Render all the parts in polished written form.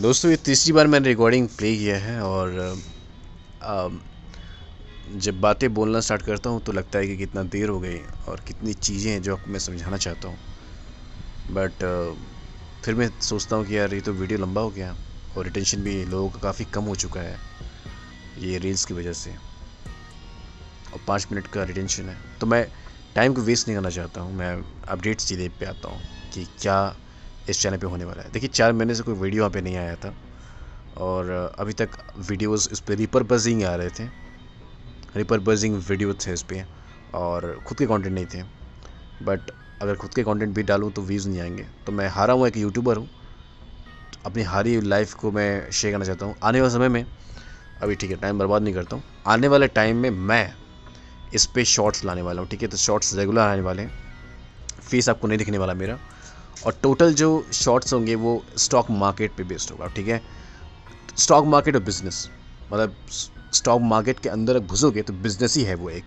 दोस्तों ये तीसरी बार मैंने रिकॉर्डिंग प्ले किया है और अ, जब बातें बोलना स्टार्ट करता हूँ तो लगता है कि कितना देर हो गई और कितनी चीज़ें हैं जो आपको मैं समझाना चाहता हूँ। बट फिर मैं सोचता हूँ कि यार ये तो वीडियो लंबा हो गया और रिटेंशन भी लोगों का काफ़ी कम हो चुका है ये रील्स की वजह से, और 5 मिनट का रिटेंशन है। तो मैं टाइम को वेस्ट नहीं करना चाहता हूँ, मैं अपडेट्स सीधे पे आता हूँ कि क्या इस चैनल पे होने वाला है। देखिए 4 महीने से कोई वीडियो यहाँ पे नहीं आया था और अभी तक वीडियोस इस पर रिपर्पजिंग आ रहे थे, रिपर्पजिंग वीडियो थे इस पर, और ख़ुद के कंटेंट नहीं थे। बट अगर खुद के कंटेंट भी डालूँ तो व्यूज़ नहीं आएंगे। तो मैं हारा हुआ एक यूट्यूबर हूँ, अपनी हारी लाइफ को मैं शेयर करना चाहता हूँ। आने वाले समय में, अभी ठीक है टाइम बर्बाद नहीं करता हूँ, आने वाले टाइम में मैं इस पे शॉर्ट्स लाने वाला हूँ। ठीक है, तो शॉर्ट्स रेगुलर आने वाले हैं, फेस आपको नहीं दिखने वाला मेरा, और टोटल जो शॉर्ट्स होंगे वो स्टॉक मार्केट पे बेस्ड होगा। ठीक है, स्टॉक मार्केट और बिज़नेस, मतलब स्टॉक मार्केट के अंदर घुसोगे तो बिज़नेस ही है वो एक,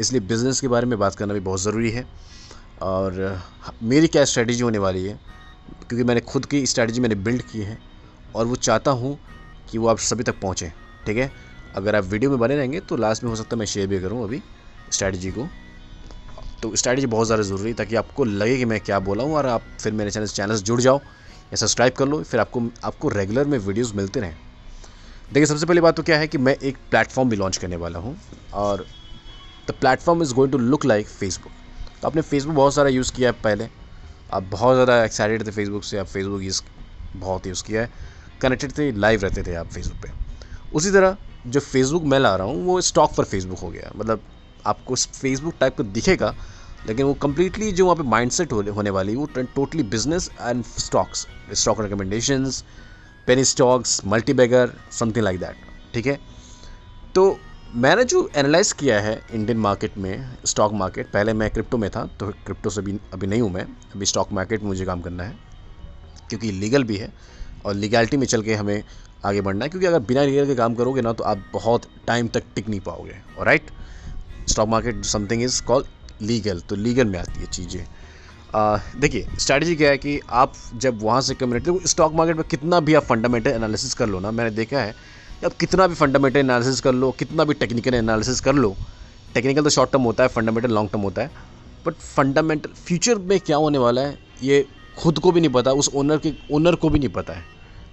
इसलिए बिज़नेस के बारे में बात करना भी बहुत ज़रूरी है। और मेरी क्या स्ट्रेटजी होने वाली है, क्योंकि मैंने खुद की स्ट्रेटजी मैंने बिल्ड की है और वो चाहता हूँ कि वो आप सभी तक पहुँचे। ठीक है, अगर आप वीडियो में बने रहेंगे तो लास्ट में हो सकता है मैं शेयर भी करूँ अभी स्ट्रेटजी को। तो स्ट्रेटजी बहुत ज़्यादा ज़रूरी है ताकि आपको लगे कि मैं क्या बोला हूँ, और आप फिर मेरे चैनल से जुड़ जाओ या सब्सक्राइब कर लो, फिर आपको रेगुलर में वीडियोज़ मिलते रहें। देखिए सबसे पहली बात तो क्या है कि मैं एक प्लेटफॉर्म भी लॉन्च करने वाला हूँ, और the platform is going to look like Facebook. तो आपने फेसबुक बहुत सारा यूज़ किया है पहले, आप बहुत ज़्यादा एक्साइटेड थे फेसबुक से, आप फेसबुक बहुत यूज़ किया है, कनेक्टेड थे, लाइव रहते थे आप फेसबुक पे। उसी तरह जो फेसबुक मैं ला रहा हूँ वो स्टॉक फॉर फेसबुक हो गया। मतलब आपको फेसबुक टाइप का दिखेगा, लेकिन वो कम्प्लीटली जो वहाँ पे माइंडसेट होने वाली वो totally business and stocks, stock recommendations, penny stocks, multi bagger, something like that. ठीक है, तो मैंने जो एनालाइज किया है इंडियन मार्केट में, स्टॉक मार्केट, पहले मैं क्रिप्टो में था तो क्रिप्टो से अभी नहीं हूँ मैं, अभी स्टॉक मार्केट में मुझे काम करना है क्योंकि लीगल भी है और लीगैलिटी में चल के हमें आगे बढ़ना है। क्योंकि अगर बिना लीगल के काम करोगे ना तो आप बहुत टाइम तक टिक नहीं पाओगे। Right, stock market something is called legal, तो लीगल में आती है चीज़ें। देखिए स्ट्रैटेजी क्या है कि आप जब वहाँ से कम्युनिटी, स्टॉक मार्केट में कितना भी आप फंडामेंटल एनालिसिस कर लो ना, मैंने देखा है कि आप कितना भी फंडामेंटल एनालिसिस कर लो, कितना भी टेक्निकल एनालिसिस कर लो, टेक्निकल तो शॉर्ट टर्म होता है, फंडामेंटल लॉन्ग टर्म होता है, बट फंडामेंटल फ्यूचर में क्या होने वाला है ये खुद को भी नहीं पता, उस ओनर को भी नहीं पता है।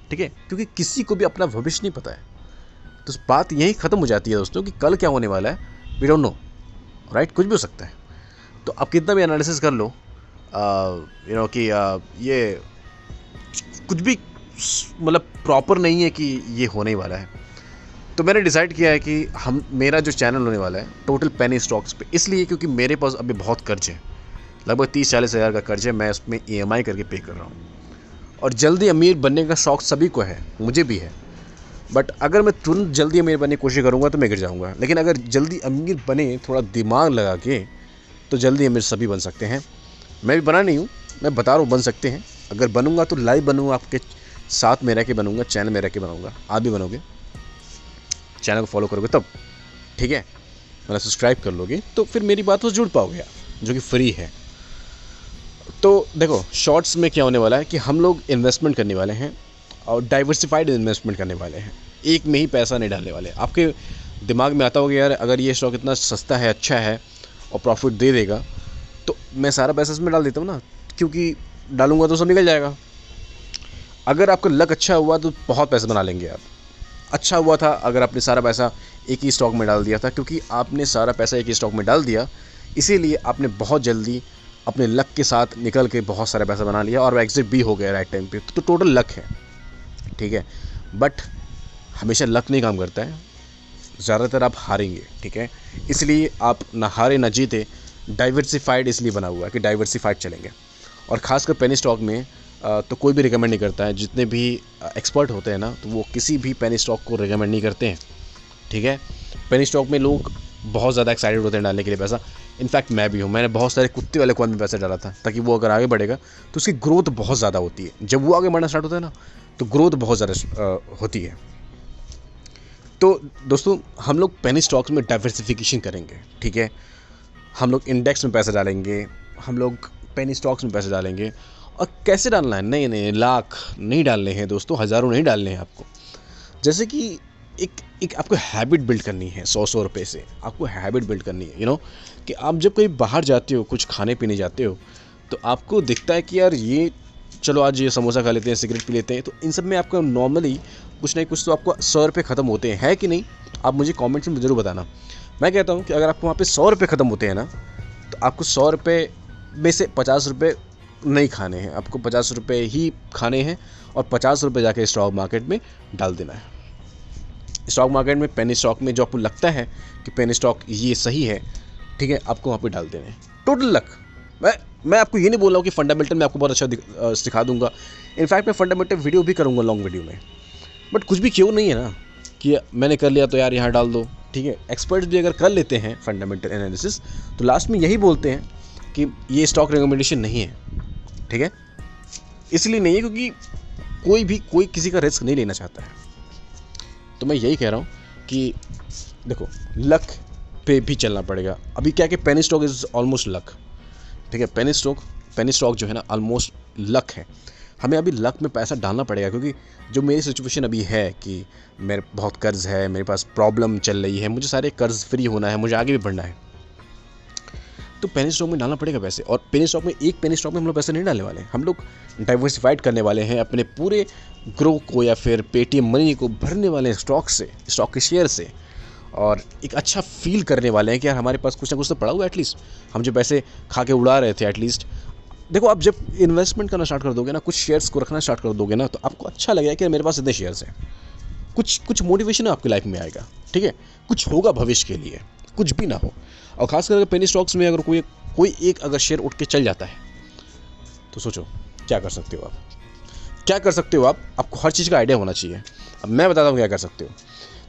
ठीक है, क्योंकि किसी को भी अपना भविष्य नहीं पता है। तो बात यही ख़त्म हो जाती है दोस्तों कि कल क्या होने वाला है वी डोंट नो। राइट, कुछ भी हो सकता है। तो आप कितना भी एनालिसिस कर लो कि ये कुछ भी मतलब प्रॉपर नहीं है कि ये होने वाला है। तो मैंने डिसाइड किया है कि मेरा जो चैनल होने वाला है टोटल पेनी स्टॉक्स पे, इसलिए क्योंकि मेरे पास अभी बहुत कर्ज है, लगभग 30-40 हज़ार का कर्ज है, मैं उसमें EMI करके पे कर रहा हूँ। और जल्दी अमीर बनने का शौक़ सभी को है, मुझे भी है। बट अगर मैं तुरंत जल्दी अमीर बनने की कोशिश करूँगा तो मैं गिर जाऊँगा, लेकिन अगर जल्दी अमीर बने थोड़ा दिमाग लगा के तो जल्दी अमीर सभी बन सकते हैं। मैं भी बना नहीं हूँ, मैं बता रहा हूँ बन सकते हैं। अगर बनूंगा तो लाइव बनूंगा, आपके साथ में रह के बनूंगा, चैनल में रह के बनूंगा, आप भी बनोगे, चैनल को फॉलो करोगे तब। ठीक है, मतलब सब्सक्राइब कर लोगे तो फिर मेरी बात से जुड़ पाओगे आप, जो कि फ्री है। तो देखो शॉर्ट्स में क्या होने वाला है कि हम लोग इन्वेस्टमेंट करने वाले हैं और डाइवर्सिफाइड इन्वेस्टमेंट करने वाले हैं, एक में ही पैसा नहीं डालने वाले। आपके दिमाग में आता होगा यार अगर ये स्टॉक इतना सस्ता है, अच्छा है और प्रॉफिट दे देगा तो मैं सारा पैसा इसमें डाल देता हूँ ना, क्योंकि डालूंगा तो सब निकल जाएगा। अगर आपका लक अच्छा हुआ तो बहुत पैसे बना लेंगे आप। अच्छा हुआ था अगर आपने सारा पैसा एक ही स्टॉक में डाल दिया था, क्योंकि आपने सारा पैसा एक ही स्टॉक में डाल दिया, इसीलिए आपने बहुत जल्दी अपने लक के साथ निकल के बहुत सारा पैसा बना लिया और एग्जिट भी हो गया राइट टाइम पे। तो टोटल लक है। ठीक है, बट हमेशा लक नहीं काम करता है, ज़्यादातर आप हारेंगे। ठीक है, इसलिए आप ना हारे ना जीते, डाइवर्सिफाइड इसलिए बना हुआ है कि डाइवर्सिफाइड चलेंगे। और ख़ासकर पेनी स्टॉक में तो कोई भी रिकमेंड नहीं करता है, जितने भी एक्सपर्ट होते हैं ना तो वो किसी भी पेनी स्टॉक को रिकमेंड नहीं करते हैं। ठीक है, पेनी स्टॉक में लोग बहुत ज़्यादा एक्साइटेड होते हैं डालने के लिए पैसा। इनफैक्ट मैं भी हूँ, मैंने बहुत सारे कुत्ते वाले कॉइन में पैसा डाला था ताकि वो अगर आगे बढ़ेगा तो उसकी ग्रोथ बहुत ज़्यादा होती है। जब वो आगे बढ़ना स्टार्ट होता है ना तो ग्रोथ बहुत ज़्यादा होती है। तो दोस्तों हम लोग पेनी स्टॉक्स में डाइवर्सिफिकेशन करेंगे। ठीक है, हम लोग इंडेक्स में पैसा डालेंगे, हम लोग पेनी स्टॉक्स में पैसे डालेंगे और कैसे डालना है, नहीं नहीं लाख नहीं डालने हैं दोस्तों, हज़ारों नहीं डालने हैं आपको। जैसे कि एक आपको हैबिट बिल्ड करनी है, 100 रुपये से आपको हैबिट बिल्ड करनी है, कि आप जब कहीं बाहर जाते हो, कुछ खाने पीने जाते हो, तो आपको दिखता है कि यार ये चलो आज ये समोसा खा लेते हैं, सिगरेट पी लेते हैं, तो इन सब में आपका नॉर्मली कुछ नहीं कुछ तो आपको 100 रुपये ख़त्म होते हैं कि नहीं? आप मुझे कमेंट्स में ज़रूर बताना। मैं कहता हूँ कि अगर आपको वहाँ पे 100 रुपये ख़त्म होते हैं ना, तो आपको 100 रुपये में से 50 रुपये नहीं खाने हैं, आपको 50 रुपये ही खाने हैं और 50 रुपये जाके स्टॉक मार्केट में डाल देना है। स्टॉक मार्केट में पेनी स्टॉक में जो आपको लगता है कि पेनी स्टॉक ये सही है, ठीक है, आपको वहाँ पे डाल देने हैं। Total luck. मैं आपको ये नहीं बोल रहा हूँ कि फंडामेंटल में आपको बहुत अच्छा सिखा दूंगा। इनफैक्ट मैं फंडामेंटल वीडियो भी करूँगा लॉन्ग वीडियो में, बट कुछ भी क्यों नहीं है ना कि मैंने कर लिया तो यार यहाँ डाल दो, ठीक है। एक्सपर्ट्स भी अगर कर लेते हैं फंडामेंटल एनालिसिस तो लास्ट में यही बोलते हैं कि ये स्टॉक रिकमेंडेशन नहीं है, ठीक है। इसलिए नहीं है क्योंकि कोई किसी का रिस्क नहीं लेना चाहता है। तो मैं यही कह रहा हूँ कि देखो लक पे भी चलना पड़ेगा। अभी क्या कि penny stock is almost luck, ठीक है। पेनी स्टॉक जो है ना ऑलमोस्ट लक है। हमें अभी लक में पैसा डालना पड़ेगा क्योंकि जो मेरी सिचुएशन अभी है कि मेरे बहुत कर्ज़ है, मेरे पास प्रॉब्लम चल रही है, मुझे सारे कर्ज़ फ्री होना है, मुझे आगे भी बढ़ना है, तो पेनी स्टॉक में डालना पड़ेगा पैसे। और पेनी स्टॉक में एक पेनी स्टॉक में हम लोग पैसे नहीं डालने वाले हैं, हम लोग डाइवर्सिफाइड करने वाले हैं अपने पूरे ग्रो को या फिर पेटीएम मनी को भरने वाले हैं स्टॉक से, स्टॉक के शेयर से, और एक अच्छा फील करने वाले हैं कि यार हमारे पास कुछ ना कुछ तो पड़ा हुआ है। एटलीस्ट हम जो पैसे खा के उड़ा रहे थे, एटलीस्ट देखो आप जब इन्वेस्टमेंट करना स्टार्ट कर दोगे ना, कुछ शेयर्स को रखना स्टार्ट कर दोगे ना, तो आपको अच्छा लगेगा कि मेरे पास इतने शेयर्स हैं। कुछ मोटिवेशन आपकी लाइफ में आएगा, ठीक है, कुछ होगा भविष्य के लिए, कुछ भी ना हो। और खास करके पेनी स्टॉक्स में अगर कोई एक अगर शेयर उठ के चल जाता है तो सोचो क्या कर सकते हो आप। आपको हर चीज़ का आइडिया होना चाहिए। अब मैं बताता हूँ क्या कर सकते हो।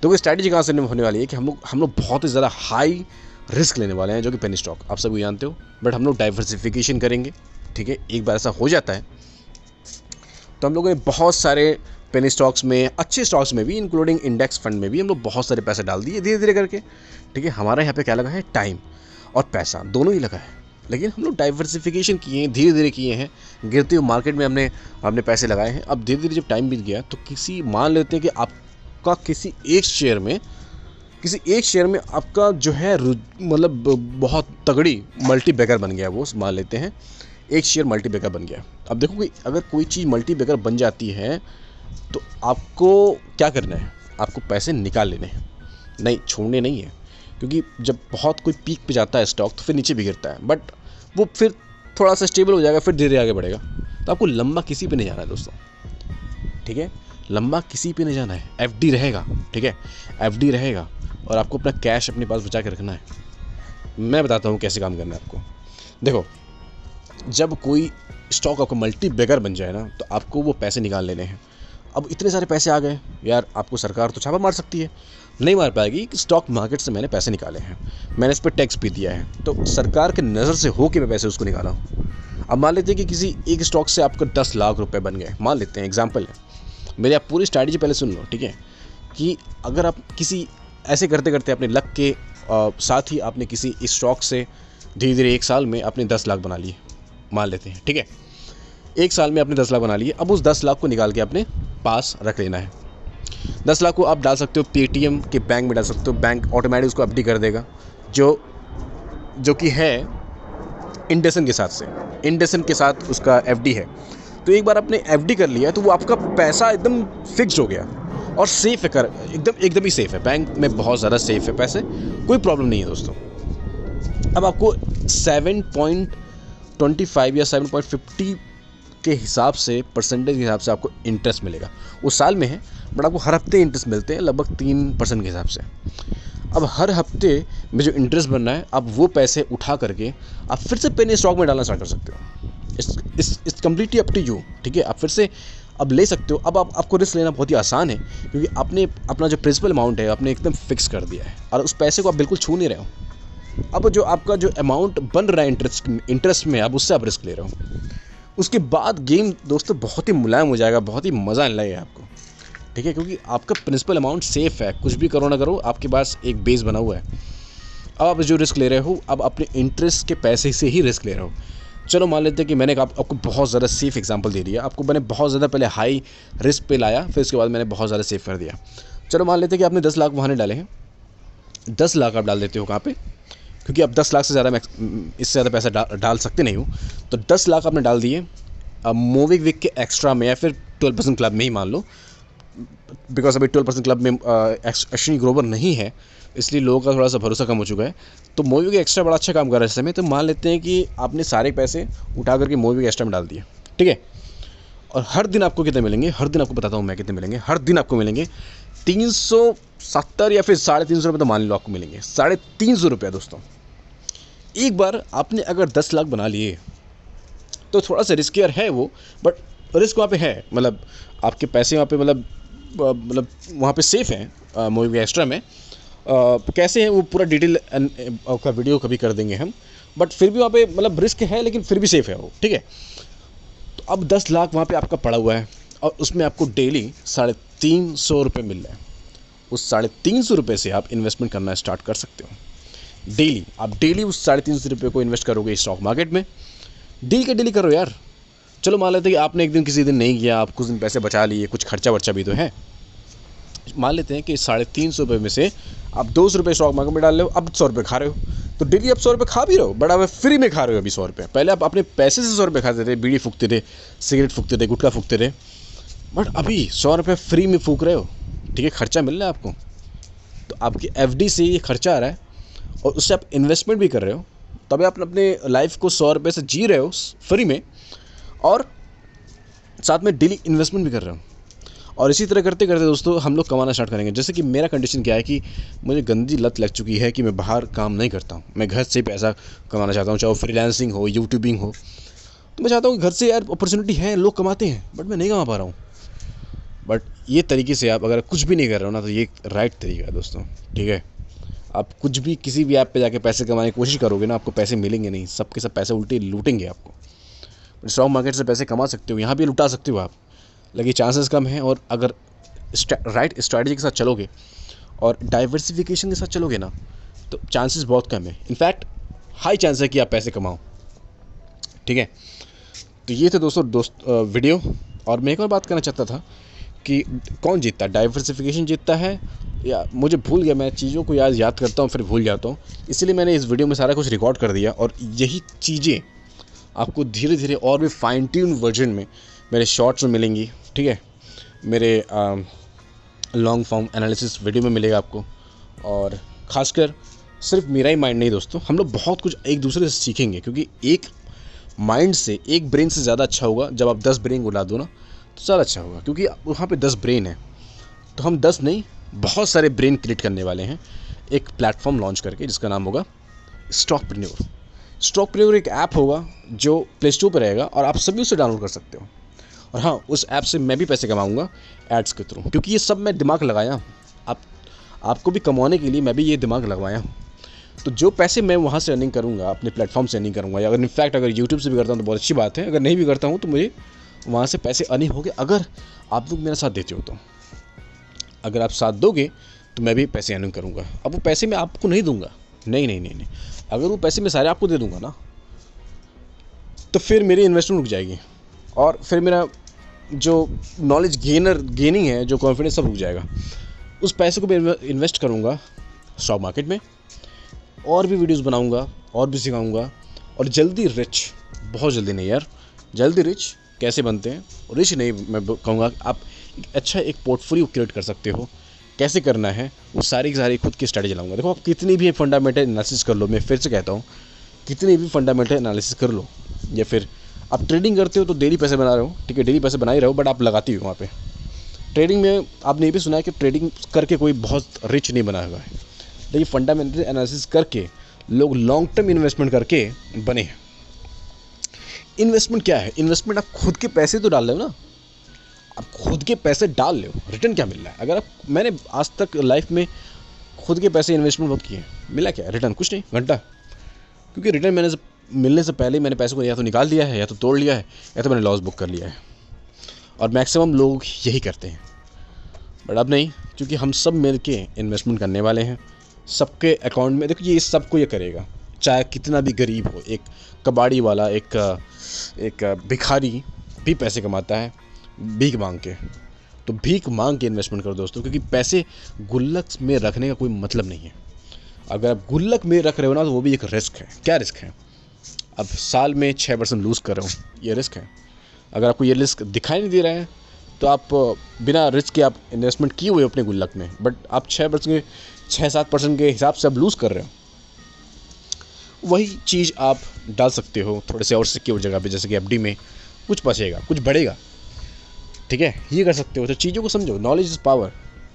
तो स्ट्रैटेजी कहाँ से होने वाली है कि हम लोग बहुत ही ज़्यादा हाई रिस्क लेने वाले हैं, जो कि पेनी स्टॉक आप सभी जानते हो, बट हम लोग डाइवर्सिफिकेशन करेंगे, ठीक है। एक बार ऐसा हो जाता है तो हम लोगों ने बहुत सारे पेनी स्टॉक्स में, अच्छे स्टॉक्स में भी, इंक्लूडिंग इंडेक्स फंड में भी हम लोग बहुत सारे पैसे डाल दिए धीरे धीरे करके, ठीक है। हमारा यहाँ पे क्या लगा है, टाइम और पैसा दोनों ही लगा है, लेकिन हम लोग डाइवर्सिफिकेशन किए हैं, धीरे धीरे किए हैं। गिरती हुई मार्केट में हमने पैसे लगाए हैं। अब धीरे धीरे जब टाइम बीत गया तो मान लेते हैं कि आपका किसी एक शेयर में आपका जो है मतलब बहुत तगड़ी मल्टी बैगर बन गया, वो मान लेते हैं एक शेयर मल्टी बैगर बन गया। अब देखो कि अगर कोई चीज़ मल्टी बैगर बन जाती है तो आपको क्या करना है, आपको पैसे निकाल लेने हैं, नहीं छोड़ने नहीं है। क्योंकि जब बहुत कोई पीक पे जाता है स्टॉक तो फिर नीचे भी गिरता है, बट वो फिर थोड़ा सा स्टेबल हो जाएगा, फिर धीरे आगे बढ़ेगा। तो आपको लंबा किसी पे नहीं जाना है दोस्तों, ठीक है, लंबा किसी पे नहीं जाना है। एफडी रहेगा, ठीक है, एफडी रहेगा, और आपको अपना कैश अपने पास बचा के रखना है। मैं बताता हूँ कैसे काम करना है आपको। देखो जब कोई स्टॉक आपको मल्टी बैगर बन जाए ना, तो आपको वो पैसे निकाल लेने हैं। अब इतने सारे पैसे आ गए यार, आपको सरकार तो छापा मार सकती है, नहीं मार पाएगी कि स्टॉक मार्केट से मैंने पैसे निकाले हैं, मैंने इस पर टैक्स भी दिया है, तो सरकार के नज़र से हो के मैं पैसे उसको निकाला हूँ। अब मान लेते हैं कि किसी एक स्टॉक से आपका 10 लाख रुपए बन गए, मान लेते हैं, एग्जांपल है मेरी। आप पूरी स्ट्रैटेजी पहले सुन लो, ठीक है, कि अगर आप किसी ऐसे करते करते अपने लक के साथ ही आपने किसी स्टॉक से धीरे धीरे 1 साल में अपने 10 लाख बना लिए, मान लेते हैं, ठीक है, 1 साल में आपने 10 लाख बना लिए। अब उस 10 लाख को निकाल के अपने पास रख लेना है। 10 लाख को आप डाल सकते हो पेटीएम के बैंक में डाल सकते हो, बैंक ऑटोमेटिक उसको एफडी कर देगा, जो कि है इंडेसन के साथ उसका एफडी है। तो एक बार आपने एफडी कर लिया तो वो आपका पैसा एकदम फिक्स्ड हो गया और सेफ है, एकदम ही सेफ है, बैंक में बहुत ज़्यादा सेफ है पैसे, कोई प्रॉब्लम नहीं है दोस्तों। अब आपको 7.25 या 7.50 के हिसाब से, परसेंटेज के हिसाब से आपको इंटरेस्ट मिलेगा। उस साल में है, बट आपको हर हफ्ते इंटरेस्ट मिलते हैं लगभग 3% के हिसाब से। अब हर हफ्ते में जो इंटरेस्ट बनना है, आप वो पैसे उठा करके आप फिर से पेनी स्टॉक में डालना स्टार्ट कर सकते हो। It's completely up to you, ठीक है। आप फिर से अब ले सकते हो। अब आपको रिस्क लेना बहुत ही आसान है, क्योंकि आपने अपना जो प्रिंसिपल अमाउंट है आपने एकदम फिक्स कर दिया है, और उस पैसे को आप बिल्कुल छू नहीं रहे हो। अब जो आपका जो अमाउंट बन रहा है इंटरेस्ट में, अब उससे आप रिस्क ले रहे हो। उसके बाद गेम दोस्तों बहुत ही मुलायम हो जाएगा, बहुत ही मज़ा आने लगेगा आपको, ठीक है, क्योंकि आपका प्रिंसिपल अमाउंट सेफ है, कुछ भी करो ना करो आपके पास एक बेस बना हुआ है। अब आप जो रिस्क ले रहे हो, अब अपने इंटरेस्ट के पैसे से ही रिस्क ले रहे हो। चलो मान लेते हैं कि मैंने आपको बहुत ज़्यादा सेफ एग्जांपल दे दिया, आपको मैंने बहुत ज़्यादा पहले हाई रिस्क पे लाया, फिर उसके बाद मैंने बहुत ज़्यादा सेफ कर दिया। चलो मान लेते हैं कि आपने 10 लाख वहाँ डाले हैं, 10 लाख आप डाल देते हो कहाँ पे, क्योंकि अब 10 लाख से ज़्यादा मैं इससे ज़्यादा पैसा डाल सकते नहीं हूँ, तो 10 लाख आपने डाल दिए अब मोबिक्विक के एक्स्ट्रा में या फिर 12% क्लब में ही मान लो, बिकॉज अभी 12% क्लब में अश्विनी ग्रोवर नहीं है, इसलिए लोगों का थोड़ा सा भरोसा कम हो चुका है। तो मोबिक्विक एक्स्ट्रा बड़ा अच्छा काम कर रहा है इस समय। तो मान लेते हैं कि आपने सारे पैसे उठा करके मोबिक्विक एक्स्ट्रा में डाल दिए, ठीक है। और हर दिन आपको कितने मिलेंगे, हर दिन आपको बताता हूँ मैं कितने मिलेंगे। हर दिन आपको मिलेंगे 370 या फिर 350 रुपये, तो मान लो आपको मिलेंगे 350 रुपये दोस्तों। एक बार आपने अगर 10 लाख बना लिए तो थोड़ा सा रिस्कियर है वो, बट रिस्क वहाँ पे है, मतलब आपके पैसे वहाँ पे मतलब वहाँ पे सेफ हैं मोबिक्विक एक्स्ट्रा में। कैसे है वो पूरा डिटेल का वीडियो कभी कर देंगे हम, बट फिर भी वहाँ पे मतलब रिस्क है लेकिन फिर भी सेफ है वो, ठीक है। तो अब 10 लाख वहाँ पे आपका पड़ा हुआ है और उसमें आपको डेली 350 रुपये मिल रहे हैं। उस 350 रुपये से आप इन्वेस्टमेंट करना स्टार्ट कर सकते हो। डेली आप डेली उस 350 रुपये को इन्वेस्ट करोगे स्टॉक मार्केट में, डेली का डेली करो यार। चलो मान लेते हैं कि आपने एक दिन किसी दिन नहीं किया, आप कुछ दिन पैसे बचा लिए, कुछ खर्चा वर्चा भी तो है। मान लेते हैं कि 350 रुपये में से आप 200 रुपये स्टॉक मार्केट में डाल रहे हो, अब 100 रुपये खा रहे हो, तो डेली आप 100 रुपये खा भी रहे हो, बट आप फ्री में खा रहे हो अभी 100 रुपये। पहले आप अपने पैसे से 100 रुपये खाते थे, बीड़ी फूकते थे, सिगरेट फूकते थे, गुटखा फूकते थे, बट अभी 100 रुपये फ्री में फूक रहे हो, ठीक है, खर्चा मिल रहा है आपको। तो आपकी एफडी से ये खर्चा आ रहा है और उससे आप इन्वेस्टमेंट भी कर रहे हो, तभी आप अपने लाइफ को 100 रुपये से जी रहे हो फ्री में, और साथ में डेली इन्वेस्टमेंट भी कर रहे हो। और इसी तरह करते करते दोस्तों हम लोग कमाना स्टार्ट करेंगे। जैसे कि मेरा कंडीशन क्या है कि मुझे गंदी लत लग चुकी है कि मैं बाहर काम नहीं करता हूँ, मैं घर से ही पैसा कमाना चाहता हूँ, चाहे वो फ्रीलांसिंग हो, यूट्यूबिंग हो। तो मैं चाहता हूँ कि घर से यार अपॉर्चुनिटी है, लोग कमाते हैं, बट मैं नहीं कमा पा रहा हूँ। बट ये तरीके से आप अगर कुछ भी नहीं कर रहे हो ना, तो ये राइट तरीका है दोस्तों, ठीक है। आप कुछ भी किसी भी ऐप पे जाके पैसे कमाने की कोशिश करोगे ना, आपको पैसे मिलेंगे नहीं, सबके सब पैसे उल्टे लूटेंगे आपको। स्टॉक मार्केट से पैसे कमा सकते हो, यहाँ भी लुटा सकते हो आप, लेकिन चांसेस कम हैं। और अगर राइट स्ट्रैटेजी के साथ चलोगे और डाइवर्सिफिकेशन के साथ चलोगे ना, तो चांसेस बहुत कम है, इनफैक्ट हाई चांस है कि आप पैसे कमाओ, ठीक है। तो ये थे दोस्तों वीडियो। और मैं एक और बात करना चाहता था कि कौन जीतता है, डाइवर्सिफिकेशन जीतता है या, मुझे भूल गया, मैं चीज़ों को याद करता हूँ फिर भूल जाता हूँ, इसलिए मैंने इस वीडियो में सारा कुछ रिकॉर्ड कर दिया। और यही चीज़ें आपको धीरे धीरे और भी फाइन ट्यून वर्जन में मेरे शॉर्ट्स में मिलेंगी, ठीक है, मेरे लॉन्ग फॉर्म एनालिसिस वीडियो में मिलेगा आपको। और ख़ासकर सिर्फ मेरा ही माइंड नहीं दोस्तों, हम लोग बहुत कुछ एक दूसरे से सीखेंगे, क्योंकि एक माइंड से, एक ब्रेन से ज़्यादा अच्छा होगा जब आप 10 ब्रेन उड़ा दो ना, तो ज़्यादा अच्छा होगा, क्योंकि वहाँ पे 10 ब्रेन है, तो हम 10 नहीं बहुत सारे ब्रेन क्रिएट करने वाले हैं एक प्लेटफॉर्म लॉन्च करके, जिसका नाम होगा स्टॉकप्रेन्योर। स्टॉकप्रेन्योर एक ऐप होगा जो प्ले स्टोर पर रहेगा और आप सभी उसे डाउनलोड कर सकते हो। और हाँ, उस ऐप से मैं भी पैसे कमाऊँगा एड्स के थ्रू, क्योंकि ये सब मैं दिमाग लगाया, आपको भी कमाने के लिए मैं भी ये दिमाग लगवाया। तो जो पैसे मैं वहाँ से अर्निंग करूँगा, अपने प्लेटफॉर्म से अर्निंग करूँगा, या अगर इनफैक्ट अगर यूट्यूब से भी करता हूँ तो बहुत अच्छी बात है, अगर नहीं भी करता हूँ तो मुझे वहाँ से पैसे अर्निंग होंगे, अगर आप लोग मेरा साथ देते हो तो। अगर आप साथ दोगे तो मैं भी पैसे अर्निंग करूँगा। अब वो पैसे मैं आपको नहीं दूंगा, नहीं, अगर वो पैसे मैं सारे आपको दे दूंगा ना, तो फिर मेरी इन्वेस्टमेंट रुक जाएगी और फिर मेरा जो नॉलेज गेनिंग है, जो कॉन्फिडेंस, सब रुक जाएगा। उस पैसे को मैं इन्वेस्ट करूँगा स्टॉक मार्केट में, और भी वीडियोस बनाऊँगा और भी सिखाऊँगा, और जल्दी रिच, बहुत जल्दी नहीं यार, जल्दी रिच कैसे बनते हैं, रिच नहीं, मैं कहूँगा आप एक पोर्टफोलियो क्रिएट कर सकते हो, कैसे करना है वो सारी की सारी खुद की स्ट्रैटेजी लाऊंगा। देखो, आप कितनी भी फंडामेंटल एनालिसिस कर लो, मैं फिर से कहता हूँ, कितनी भी फंडामेंटल एनालिसिस कर लो, या फिर आप ट्रेडिंग करते हो तो डेली पैसे बना रहे हो, ठीक है, डेली पैसे बना ही रहे हो, बट आप लगाती हो वहाँ पे ट्रेडिंग में। आपने ये भी सुना है कि ट्रेडिंग करके कोई बहुत रिच नहीं बना हुआ है, लेकिन फंडामेंटल एनालिसिस करके लोग लॉन्ग टर्म इन्वेस्टमेंट करके बने हैं। इन्वेस्टमेंट क्या है? इन्वेस्टमेंट आप खुद के पैसे तो डाल रहे हो ना, आप खुद के पैसे डाल रहे हो, रिटर्न क्या मिल रहा है? अगर आप, मैंने आज तक लाइफ में खुद के पैसे इन्वेस्टमेंट बहुत किए, मिला क्या? रिटर्न कुछ नहीं, घंटा। क्योंकि रिटर्न मिलने से पहले मैंने पैसों को या तो निकाल लिया है, या तो तोड़ लिया है, या तो मैंने लॉस बुक कर लिया है। और मैक्सिमम लोग यही करते हैं, बट अब नहीं, क्योंकि हम सब मिल के इन्वेस्टमेंट करने वाले हैं सबके अकाउंट में। देखो, ये सबको ये करेगा, चाहे कितना भी गरीब हो, एक कबाड़ी वाला, एक भिखारी भी पैसे कमाता है भीख मांग के। तो भीख मांग के इन्वेस्टमेंट करो दोस्तों, क्योंकि पैसे गुल्लक में रखने का कोई मतलब नहीं है। अगर आप गुल्लक में रख रहे हो ना, तो वो भी एक रिस्क है। क्या रिस्क है? अब साल में 6% लूज़ कर रहे हो, ये रिस्क है। अगर आपको ये रिस्क दिखाई नहीं दे रहा है तो आप बिना रिस्क के आप इन्वेस्टमेंट किए हुए अपने गुल्लक में, बट आप 6-7% के हिसाब से आप लूज़ कर रहे हो। वही चीज़ आप डाल सकते हो थोड़े से और सिक्योर जगह पे, जैसे कि एफडी में कुछ बचेगा, कुछ बढ़ेगा। ठीक है, ये कर सकते हो। तो चीज़ों को समझो, नॉलेज इज़ पावर।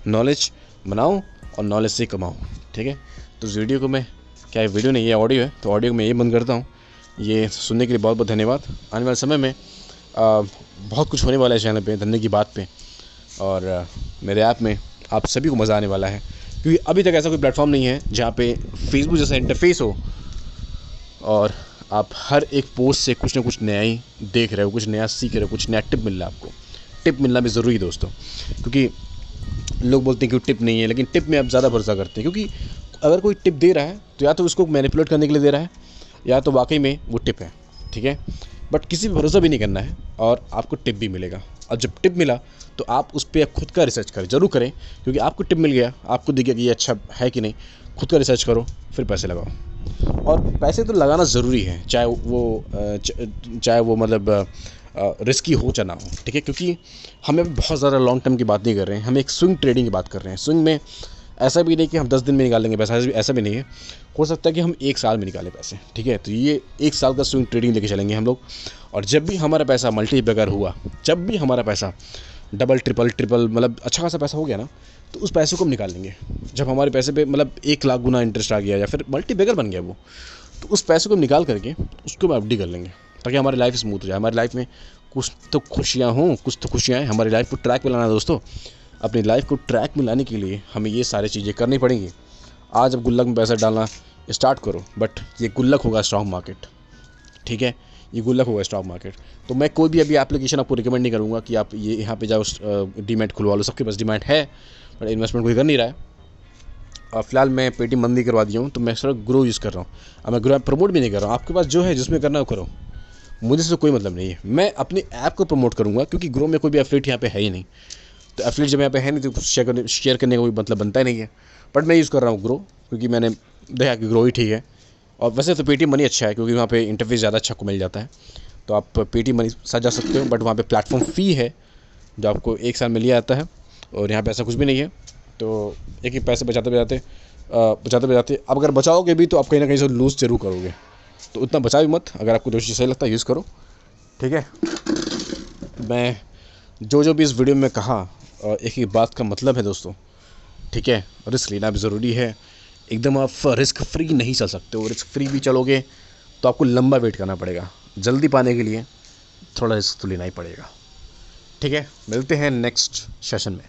नॉलेज बनाओ और नॉलेज से कमाओ। ठीक है, तो इस वीडियो को मैं, क्या ये वीडियो नहीं, ये ऑडियो है, तो ऑडियो को मैं ये बंद करता हूँ। ये सुनने के लिए बहुत बहुत धन्यवाद। आने वाले समय में बहुत कुछ होने वाला है चैनल पे, धंधे की बात पे, और मेरे ऐप में आप सभी को मज़ा आने वाला है, क्योंकि अभी तक ऐसा कोई प्लेटफॉर्म नहीं है जहाँ पे फेसबुक जैसा इंटरफेस हो और आप हर एक पोस्ट से कुछ ना कुछ नया ही देख रहे हो, कुछ नया सीख रहे हो, कुछ नया टिप मिल रहा है आपको। टिप मिलना भी ज़रूरी है दोस्तों, क्योंकि लोग बोलते हैं कि टिप नहीं है, लेकिन टिप में आप ज़्यादा भरोसा करते हैं, क्योंकि अगर कोई टिप दे रहा है तो या तो उसको मैनिपुलेट करने के लिए दे रहा है, या तो वाकई में वो टिप है। ठीक है, बट किसी भी भरोसा भी नहीं करना है, और आपको टिप भी मिलेगा। और जब टिप मिला तो आप उस पर खुद का रिसर्च करें, ज़रूर करें, क्योंकि आपको टिप मिल गया, आपको दिख गया कि ये अच्छा है कि नहीं, खुद का रिसर्च करो, फिर पैसे लगाओ। और पैसे तो लगाना ज़रूरी है, चाहे वो मतलब रिस्की हो चाहे ना हो। ठीक है, क्योंकि हमें बहुत ज़्यादा लॉन्ग टर्म की बात नहीं कर रहे हैं, हम एक स्विंग ट्रेडिंग की बात कर रहे हैं। स्विंग में ऐसा भी नहीं कि हम 10 दिन में निकाल लेंगे पैसा, ऐसा भी नहीं है। हो सकता है कि हम 1 साल में निकालें पैसे। ठीक है, तो ये 1 साल का स्विंग ट्रेडिंग लेके चलेंगे हम लोग। और जब भी हमारा पैसा मल्टीप्लायर हुआ, जब भी हमारा पैसा डबल ट्रिपल मतलब अच्छा खासा पैसा हो गया ना, तो उस पैसे को हम निकाल लेंगे। जब हमारे पैसे पे मतलब 1 लाख गुना इंटरेस्ट आ गया, या फिर मल्टीप्लायर बन गया वो, तो उस पैसे को निकाल करके उसको हम एफडी कर लेंगे, ताकि हमारी लाइफ स्मूथ हो जाए। हमारी लाइफ में कुछ तो खुशियाँ हों, कुछ तो खुशियाँ हैं। हमारी लाइफ को ट्रैक पे लाना है दोस्तों। अपनी लाइफ को ट्रैक में लाने के लिए हमें ये सारी चीज़ें करनी पड़ेंगी। आज अब गुल्लक में पैसा डालना स्टार्ट करो, बट ये गुल्लक होगा स्टॉक मार्केट। ठीक है, ये गुल्लक होगा स्टॉक मार्केट। तो मैं कोई भी अभी एप्लीकेशन आपको रिकमेंड नहीं करूँगा कि आप ये यहाँ पे जाओ डीमैट खुलवा लो। सबके पास डीमैट है, बट इन्वेस्टमेंट कोई कर नहीं रहा है। और फिलहाल मैं पेटीएम बंदी करवा दिया हूँ, तो मैं सिर्फ ग्रो यूज़ कर रहा हूँ। अब मैं ग्रो ऐप प्रमोट भी नहीं कर रहा हूँ। आपके पास जो है, जिसमें करना है वो करो, मुझे से कोई मतलब नहीं है। मैं अपने ऐप को प्रमोट करूँगा, क्योंकि ग्रो में कोई भी एफिलिएट यहाँ पे है ही नहीं। तो एफिलिएट जब यहाँ पे है नहीं, तो शेयर करने का कोई मतलब बनता ही नहीं है। बट मैं यूज़ कर रहा हूँ ग्रो, क्योंकि मैंने देखा कि ग्रो ही ठीक है। और वैसे तो पेटीएम मनी अच्छा है, क्योंकि वहाँ पे इंटरफेस ज़्यादा अच्छा को मिल जाता है, तो आप पेटीएम मनी साथ जा सकते हो। बट वहाँ पे प्लेटफॉर्म फ़ी है जो आपको 1 साल में लिया आता है, और यहाँ पे ऐसा कुछ भी नहीं है। तो एक ही पैसे बचाते बचाते अब अगर बचाओगे भी तो आप कहीं ना कहीं से लूज़ जरूर करोगे। तो उतना बचा भी मत। अगर आपको जो चीज़ सही लगता है यूज़ करो। ठीक है, मैं जो भी इस वीडियो में कहा, एक ही बात का मतलब है दोस्तों। ठीक है, रिस्क लेना भी ज़रूरी है। एकदम आप रिस्क फ्री नहीं चल सकते हो। रिस्क फ्री भी चलोगे तो आपको लंबा वेट करना पड़ेगा। जल्दी पाने के लिए थोड़ा रिस्क तो लेना ही पड़ेगा। ठीक है, मिलते हैं नेक्स्ट सेशन में।